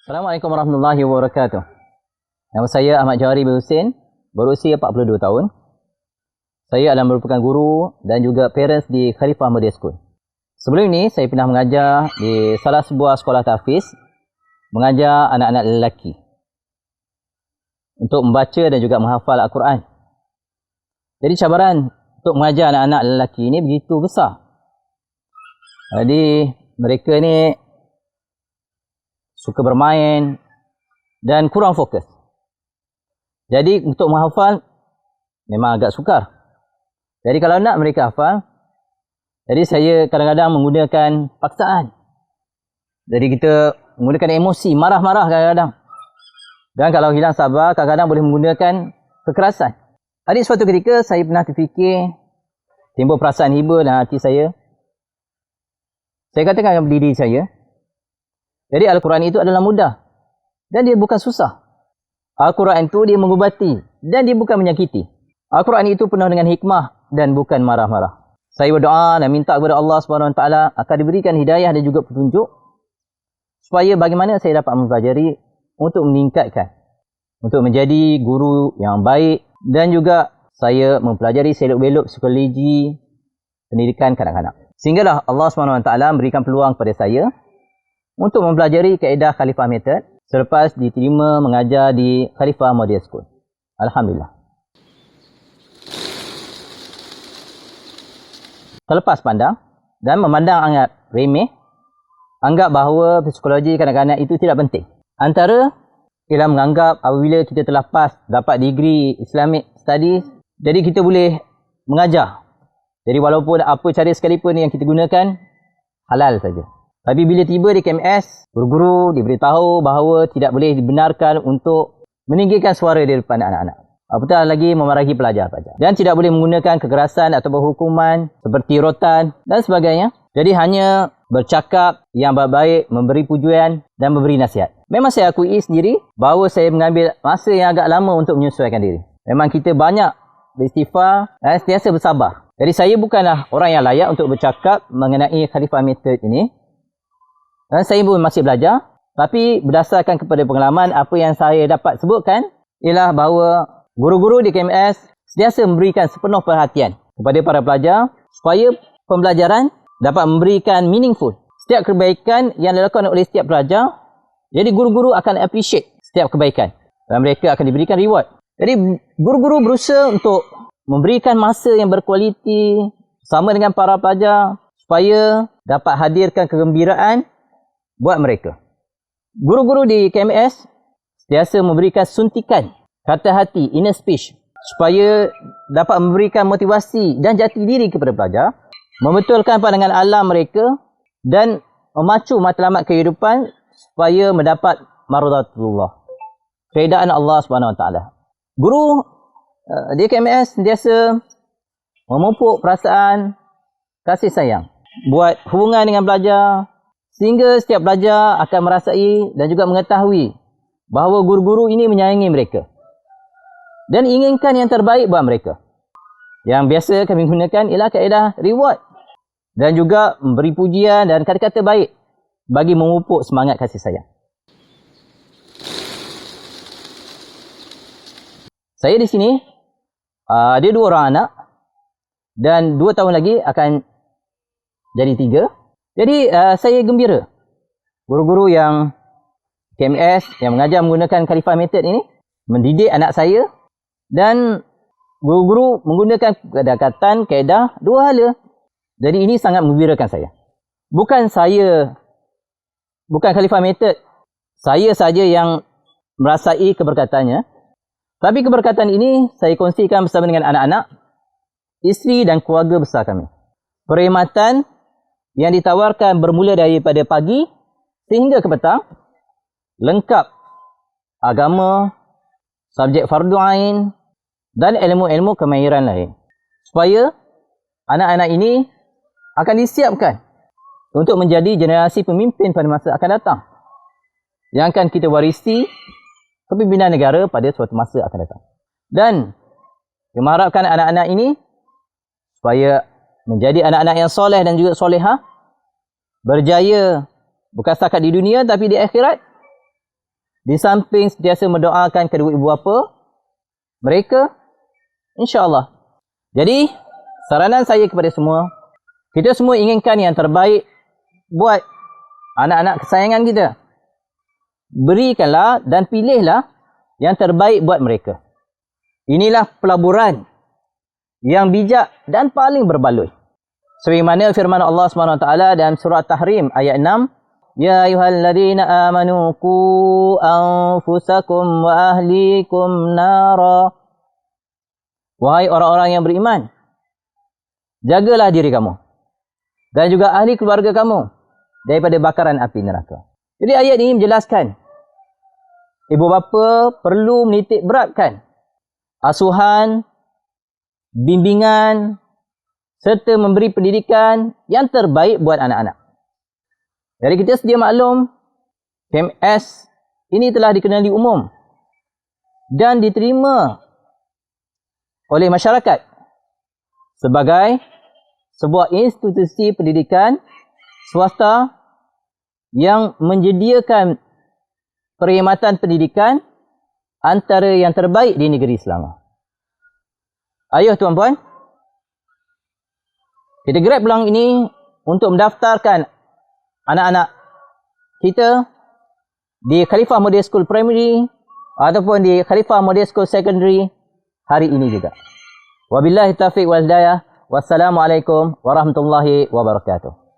Assalamualaikum warahmatullahi wabarakatuh. Nama saya Ahmad Johari bin Husin, berusia 42 tahun. Saya adalah merupakan guru dan juga parents di Khalifah Ahmadiyah School. Sebelum ini, saya pernah mengajar di salah sebuah sekolah tahfiz, mengajar anak-anak lelaki untuk membaca dan juga menghafal Al-Quran. Jadi cabaran untuk mengajar anak-anak lelaki ini begitu besar. Jadi mereka ni suka bermain dan kurang fokus. Jadi untuk menghafal memang agak sukar. Jadi kalau nak mereka hafal, jadi saya kadang-kadang menggunakan paksaan. Jadi kita menggunakan emosi, marah-marah kadang-kadang. Dan kalau hilang sabar, kadang-kadang boleh menggunakan kekerasan. Jadi suatu ketika saya pernah terfikir, timbul perasaan hiba dalam hati saya. Saya katakan kepada diri saya, jadi Al-Quran itu adalah mudah dan dia bukan susah. Al-Quran itu dia mengubati dan dia bukan menyakiti. Al-Quran itu penuh dengan hikmah dan bukan marah-marah. Saya berdoa dan minta kepada Allah SWT akan diberikan hidayah dan juga petunjuk supaya bagaimana saya dapat mempelajari untuk meningkatkan, untuk menjadi guru yang baik dan juga saya mempelajari selok-belok psikologi pendidikan kanak-kanak. Sehinggalah Allah SWT memberikan peluang kepada saya untuk mempelajari kaedah Khalifah Method selepas diterima mengajar di Khalifah Ahmadiyah School. Alhamdulillah. Terlepas pandang dan memandang anggap remeh, anggap bahawa psikologi kanak-kanak itu tidak penting. Antara ialah menganggap apabila kita telah dapat degree Islamic Studies, jadi kita boleh mengajar. Jadi walaupun apa cara sekalipun yang kita gunakan, halal saja. Tapi bila tiba di KMS, guru-guru diberitahu bahawa tidak boleh dibenarkan untuk meninggikan suara di depan anak-anak. Apatah lagi memarahi pelajar-pelajar. Dan tidak boleh menggunakan kekerasan atau hukuman seperti rotan dan sebagainya. Jadi hanya bercakap yang baik-baik, memberi pujian dan memberi nasihat. Memang saya akui sendiri bahawa saya mengambil masa yang agak lama untuk menyesuaikan diri. Memang kita banyak beristighfar dan sentiasa bersabar. Jadi saya bukanlah orang yang layak untuk bercakap mengenai Khalifah Method ini. Dan saya pun masih belajar. Tapi berdasarkan kepada pengalaman, apa yang saya dapat sebutkan ialah bahawa guru-guru di KMS sentiasa memberikan sepenuh perhatian kepada para pelajar supaya pembelajaran dapat memberikan meaningful. Setiap kebaikan yang dilakukan oleh setiap pelajar, jadi guru-guru akan appreciate setiap kebaikan. Dan mereka akan diberikan reward. Jadi guru-guru berusaha untuk memberikan masa yang berkualiti sama dengan para pelajar supaya dapat hadirkan kegembiraan buat mereka. Guru-guru di KMS sentiasa memberikan suntikan kata hati, inner speech, supaya dapat memberikan motivasi dan jati diri kepada pelajar, membetulkan pandangan alam mereka dan memacu matlamat kehidupan supaya mendapat mardatullah, keridaan Allah SWT. Guru di KMS sentiasa memupuk perasaan kasih sayang buat hubungan dengan pelajar, sehingga setiap pelajar akan merasai dan juga mengetahui bahawa guru-guru ini menyayangi mereka dan inginkan yang terbaik buat mereka. Yang biasa kami gunakan ialah kaedah reward dan juga memberi pujian dan kata-kata baik bagi memupuk semangat kasih sayang. Saya di sini ada 2 orang anak dan 2 tahun lagi akan jadi 3. Jadi saya gembira guru-guru yang KMS yang mengajar menggunakan Khalifah Method ini mendidik anak saya, dan guru-guru menggunakan pendekatan kaedah 2 hala. Jadi ini sangat menggembirakan saya. Bukan Khalifah Method, saya saja yang merasai keberkatannya. Tapi keberkatan ini saya kongsikan bersama dengan anak-anak, isteri dan keluarga besar kami. Perkhidmatan yang ditawarkan bermula daripada pagi sehingga ke petang, lengkap agama, subjek fardu ain dan ilmu-ilmu kemahiran lain. Supaya anak-anak ini akan disiapkan untuk menjadi generasi pemimpin pada masa akan datang, yang akan kita warisi kepimpinan negara pada suatu masa akan datang. Dan kita mengharapkan anak-anak ini supaya menjadi anak-anak yang soleh dan juga solehah, berjaya bukan setakat di dunia tapi di akhirat, Di samping sentiasa mendoakan kedua ibu bapa mereka, insya-Allah. Jadi, saranan saya kepada semua, kita semua inginkan yang terbaik buat anak-anak kesayangan kita. Berikanlah dan pilihlah yang terbaik buat mereka. Inilah pelaburan yang bijak dan paling berbaloi. Sebagaimana firman Allah SWT dalam surah Tahrim ayat 6, Ya ayyuhalladzina amanu qu anfusakum wa ahlikum nara. Wahai orang-orang yang beriman, jagalah diri kamu dan juga ahli keluarga kamu daripada bakaran api neraka. Jadi ayat ini menjelaskan ibu bapa perlu menitik beratkan asuhan, bimbingan serta memberi pendidikan yang terbaik buat anak-anak. Jadi kita sedia maklum, PMS ini telah dikenali umum dan diterima oleh masyarakat sebagai sebuah institusi pendidikan swasta yang menyediakan perkhidmatan pendidikan antara yang terbaik di negeri Selangor. Ayuh tuan-puan, kita grab peluang ini untuk mendaftarkan anak-anak kita di Khalifah Model School Primary ataupun di Khalifah Model School Secondary hari ini juga. Wabillahi taufiq wal hidayah. Wassalamualaikum warahmatullahi wabarakatuh.